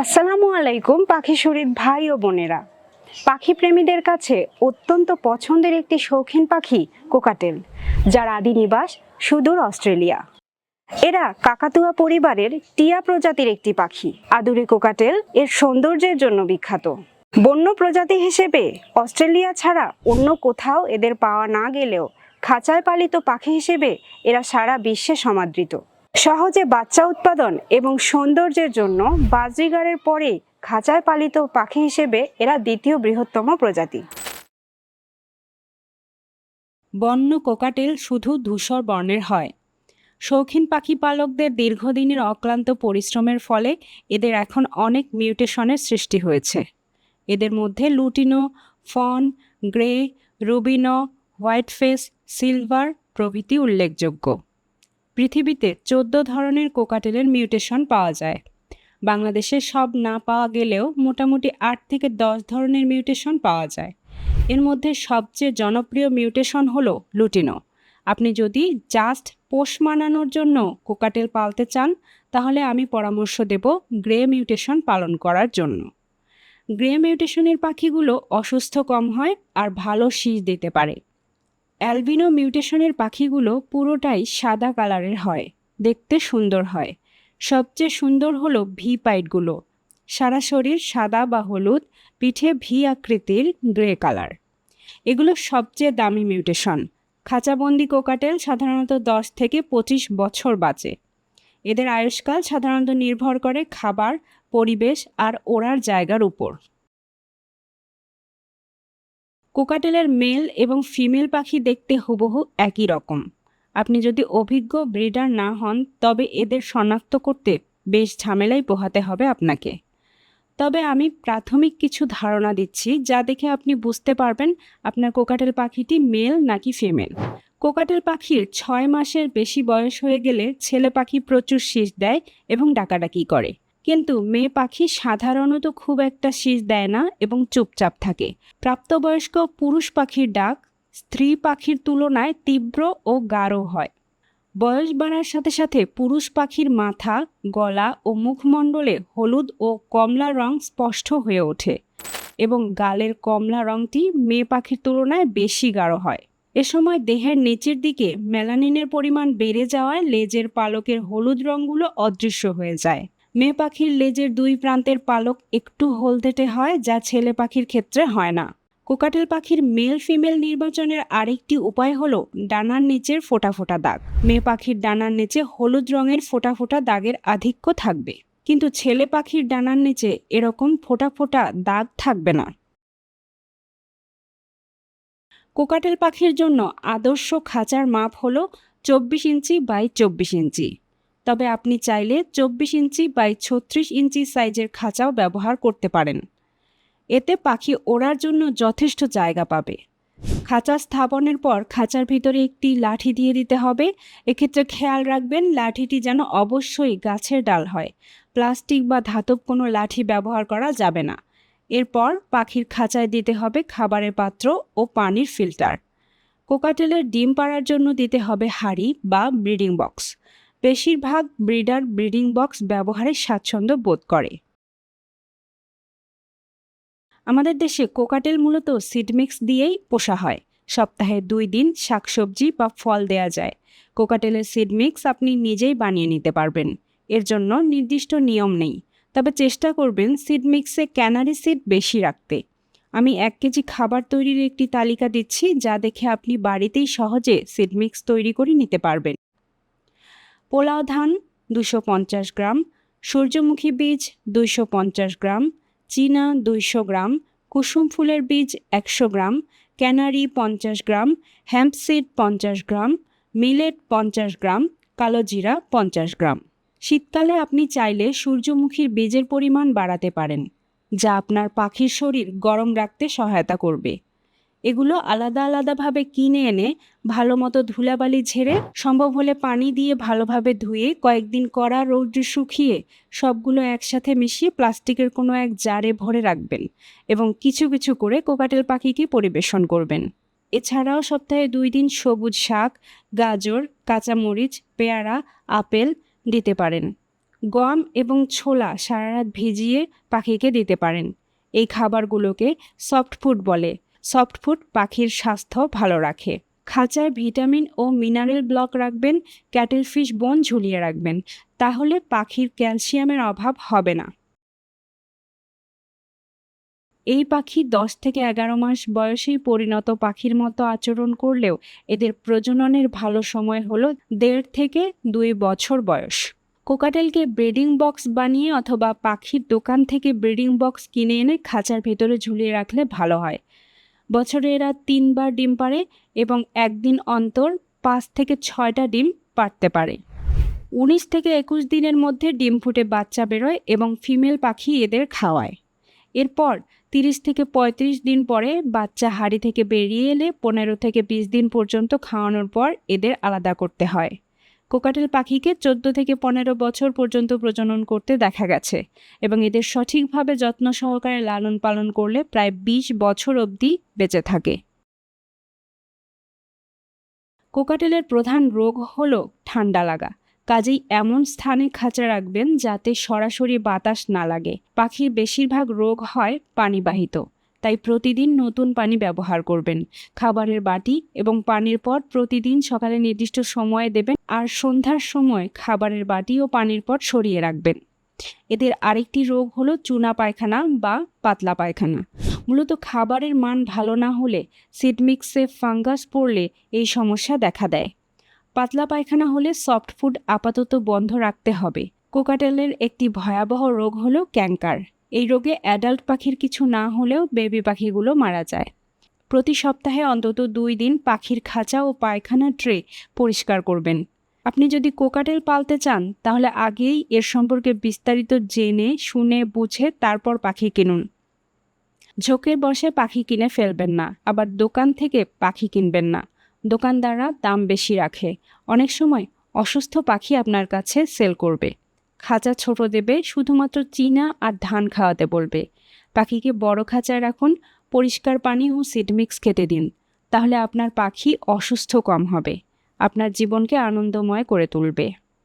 আসসালামু আলাইকুম পাখি শরীর ভাই ও বোনেরা। পাখি প্রেমীদের কাছে অত্যন্ত পছন্দের একটি শৌখিন পাখি কোকাটেল, যার আদি নিবাস সুদূর অস্ট্রেলিয়া। এরা কাকাতুয়া পরিবারের টিয়া প্রজাতির একটি পাখি। আদুরে কোকাটেল এর সৌন্দর্যের জন্য বিখ্যাত। বন্য প্রজাতি হিসেবে অস্ট্রেলিয়া ছাড়া অন্য কোথাও এদের পাওয়া না গেলেও খাঁচায় পালিত পাখি হিসেবে এরা সারা বিশ্বে সমাদৃত। সহজে বাচ্চা উৎপাদন এবং সৌন্দর্যের জন্য বাজরিগারের পরে খাঁচায় পালিত পাখি হিসেবে এরা দ্বিতীয় বৃহত্তম প্রজাতি। বন্য কোকাটেল শুধু ধূসর বর্ণের হয়। শৌখিন পাখি পালকদের দীর্ঘদিনের অক্লান্ত পরিশ্রমের ফলে এদের এখন অনেক মিউটেশনের সৃষ্টি হয়েছে। এদের মধ্যে lutino, fawn, grey, rubino, white face, silver প্রভৃতি উল্লেখযোগ্য। পৃথিবীতে 14 ধরনের কোকাটেলের মিউটেশন পাওয়া যায়। বাংলাদেশে সব না পাওয়া গেলেও মোটামুটি 8 থেকে 10 ধরনের মিউটেশন পাওয়া যায়। এর মধ্যে সবচেয়ে জনপ্রিয় মিউটেশন হলো লুটিনো। আপনি যদি জাস্ট পোষ মানানোর জন্য কোকাটেল পালতে চান, তাহলে আমি পরামর্শ দেব গ্রে মিউটেশন পালন করার জন্য। গ্রে মিউটেশনের পাখিগুলো অসুস্থ কম হয় আর ভালো শীষ দিতে পারে। অ্যালবিনো মিউটেশনের পাখিগুলো পুরোটাই সাদা কালারের হয়, দেখতে সুন্দর হয়। সবচেয়ে সুন্দর হলো ভি পাইটগুলো, সারা শরীর সাদা বা হলুদ, পিঠে ভি আকৃতির গ্রে কালার। এগুলো সবচেয়ে দামি মিউটেশন। খাঁচাবন্দি কোকাটেল সাধারণত 10 থেকে 25 বছর বাঁচে। এদের আয়ুষ্কাল সাধারণত নির্ভর করে খাবার, পরিবেশ আর ওড়ার জায়গার উপর। কোকাটেলের মেল এবং ফিমেল পাখি দেখতে হুবহু একই রকম। আপনি যদি অভিজ্ঞ ব্রিডার না হন, তবে এদের শনাক্ত করতে বেশ ঝামেলাই পোহাতে হবে আপনাকে। তবে আমি প্রাথমিক কিছু ধারণা দিচ্ছি, যা দেখে আপনি বুঝতে পারবেন আপনার কোকাটেল পাখিটি মেল নাকি ফিমেল। কোকাটেল পাখির 6 মাসের বেশি বয়স হয়ে গেলে ছেলে পাখি প্রচুর শীষ দেয় এবং ডাকাডাকি করে, কিন্তু মেয়ে পাখি সাধারণত খুব একটা শীষ দেয় না এবং চুপচাপ থাকে। প্রাপ্তবয়স্ক পুরুষ পাখির ডাক স্ত্রী পাখির তুলনায় তীব্র ও গাঢ় হয়। বয়স বাড়ার সাথে সাথে পুরুষ পাখির মাথা, গলা ও মুখমণ্ডলে হলুদ ও কমলা রং স্পষ্ট হয়ে ওঠে এবং গালের কমলা রংটি মেয়ে পাখির তুলনায় বেশি গাঢ় হয়। এ সময় দেহের নিচের দিকে মেলানিনের পরিমাণ বেড়ে যাওয়ায় লেজের পালকের হলুদ রঙগুলো অদৃশ্য হয়ে যায়। মেয়ে পাখির লেজের 2 প্রান্তের পালক একটু হলদেটে হয়, যা ছেলে পাখির ক্ষেত্রে হয় না। কোকাটেল পাখির মেল ফিমেল নির্বাচনের আরেকটি উপায় হলো ডানার নিচের ফোঁটা ফোঁটা দাগ। মেয়ে পাখির ডানার নিচে হলুদ রঙের ফোঁটা ফোঁটা দাগের আধিক্য থাকবে, কিন্তু ছেলে পাখির ডানার নিচে এরকম ফোঁটা ফোঁটা দাগ থাকবে না। কোকাটেল পাখির জন্য আদর্শ খাঁচার মাপ হলো 24 ইঞ্চি বাই 24 ইঞ্চি। তবে আপনি চাইলে 24 ইঞ্চি বাই 36 ইঞ্চি সাইজের খাঁচাও ব্যবহার করতে পারেন। এতে পাখি ওড়ার জন্য যথেষ্ট জায়গা পাবে। খাঁচা স্থাপনের পর খাঁচার ভিতরে একটি লাঠি দিয়ে দিতে হবে। এক্ষেত্রে খেয়াল রাখবেন লাঠিটি যেন অবশ্যই গাছের ডাল হয়। প্লাস্টিক বা ধাতব কোনো লাঠি ব্যবহার করা যাবে না। এরপর পাখির খাঁচায় দিতে হবে খাবারের পাত্র ও পানির ফিল্টার। কোকাটেলের ডিম পাড়ার জন্য দিতে হবে হাঁড়ি বা ব্রিডিং বক্স। বেশিরভাগ ব্রিডার ব্রিডিং বক্স ব্যবহারে স্বাচ্ছন্দ্য বোধ করে। আমাদের দেশে কোকাটেল মূলত সিড মিক্স দিয়েই পোষা হয়। সপ্তাহে 2 দিন শাকসবজি বা ফল দেয়া যায়। কোকাটেলের সিড মিক্স আপনি নিজেই বানিয়ে নিতে পারবেন। এর জন্য নির্দিষ্ট নিয়ম নেই, তবে চেষ্টা করবেন সিড মিক্সে ক্যানারি সিড বেশি রাখতে। আমি 1 কেজি খাবার তৈরির একটি তালিকা দিচ্ছি, যা দেখে আপনি বাড়িতেই সহজে সিড মিক্স তৈরি করে নিতে পারবেন। পোলাও ধান 250 গ্রাম, সূর্যমুখী বীজ 250 গ্রাম, চীনা 200 গ্রাম, কুসুম ফুলের বীজ 100 গ্রাম, ক্যানারি 50 গ্রাম, হ্যাম্প সিড 50 গ্রাম, মিলেট 50 গ্রাম, কালো জিরা 50 গ্রাম। শীতকালে আপনি চাইলে সূর্যমুখীর বীজের পরিমাণ বাড়াতে পারেন, যা আপনার পাখির শরীর গরম রাখতে সহায়তা করবে। এগুলো আলাদা আলাদাভাবে কিনে এনে ভালো মতো ধুলাবালি ঝেড়ে সম্ভব হলে পানি দিয়ে ভালোভাবে ধুয়ে কয়েকদিন কড়া রৌদ্রে শুকিয়ে সবগুলো একসাথে মিশিয়ে প্লাস্টিকের কোনো এক জারে ভরে রাখবেন এবং কিছু কিছু করে কোকাটেল পাখিকে পরিবেশন করবেন। এছাড়াও সপ্তাহে 2 দিন সবুজ শাক, গাজর, কাঁচামরিচ, পেয়ারা, আপেল দিতে পারেন। গম এবং ছোলা সারা রাত ভিজিয়ে পাখিকে দিতে পারেন। এই খাবারগুলোকে সফট ফুড বলে। সফট ফুড পাখির স্বাস্থ্য ভালো রাখে। খাঁচায় ভিটামিন ও মিনারেল ব্লক রাখবেন, ক্যাটেল ফিশ বোন ঝুলিয়ে রাখবেন, তাহলে পাখির ক্যালসিয়ামের অভাব হবে না। এই পাখি 10 থেকে 11 মাস বয়সেই পরিণত পাখির মতো আচরণ করলেও এদের প্রজননের ভালো সময় হলো 1.5 থেকে 2 বছর বয়স। কোকাটেলকে ব্রিডিং বক্স বানিয়ে অথবা পাখির দোকান থেকে ব্রিডিং বক্স কিনে এনে খাঁচার ভেতরে ঝুলিয়ে রাখলে ভালো হয়। বছরে এরা 3 বার ডিম পাড়ে এবং একদিন অন্তর 5 থেকে 6টা ডিম পাড়তে পারে। 19 থেকে 21 দিনের মধ্যে ডিম ফুটে বাচ্চা বেরোয় এবং ফিমেল পাখি এদের খাওয়ায়। এরপর 30 থেকে 35 দিন পরে বাচ্চা হাড়ি থেকে বেরিয়ে এলে 15 থেকে 20 দিন পর্যন্ত খাওয়ানোর পর এদের আলাদা করতে হয়। কোকাটেল পাখিকে 14 থেকে 15 বছর পর্যন্ত প্রজনন করতে দেখা গেছে এবং এদের সঠিকভাবে যত্ন সহকারে লালন পালন করলে প্রায় 20 বছর অবধি বেঁচে থাকে। কোকাটেলের প্রধান রোগ হলো ঠান্ডা লাগা। কাজেই এমন স্থানে খাঁচা রাখবেন যাতে সরাসরি বাতাস না লাগে। পাখির বেশিরভাগ রোগ হয় পানিবাহিত, তাই প্রতিদিন নতুন পানি ব্যবহার করবেন। খাবারের বাটি এবং পানির পট প্রতিদিন সকালে নির্দিষ্ট সময়ে দেবেন আর সন্ধ্যার সময় খাবারের বাটি ও পানির পট সরিয়ে রাখবেন। এদের আরেকটি রোগ হলো চুনা পায়খানা বা পাতলা পায়খানা। মূলত খাবারের মান ভালো না হলে সিড মিক্সে ফাঙ্গাস পড়লে এই সমস্যা দেখা দেয়। পাতলা পায়খানা হলে সফট ফুড আপাতত বন্ধ রাখতে হবে। কোকাটেলের একটি ভয়াবহ রোগ হলো ক্যাঙ্কার। এই রোগে অ্যাডাল্ট পাখির কিছু না হলেও বেবি পাখিগুলো মারা যায়। প্রতি সপ্তাহে অন্তত 2 দিন পাখির খাঁচা ও পায়খানা ট্রে পরিষ্কার করবেন। আপনি যদি কোকাটেল পালতে চান তাহলে আগেই এর সম্পর্কে বিস্তারিত জেনে শুনে বুঝে তারপর পাখি কিনুন। ঝোঁকের বশে পাখি কিনে ফেলবেন না, আবার দোকান থেকে পাখি কিনবেন না। দোকানদাররা দাম বেশি রাখে। অনেক সময় অসুস্থ পাখি আপনার কাছে সেল করবে। খাঁচা ছোট দেবে, শুধুমাত্র চীনা আর ধান খাওয়াতে বলবে। পাখিকে বড় খাঁচায় রাখুন, পরিষ্কার পানি ও সিড মিক্স খেতে দিন, তাহলে আপনার পাখি অসুস্থ কম হবে, আপনার জীবনকে আনন্দময় করে তুলবে।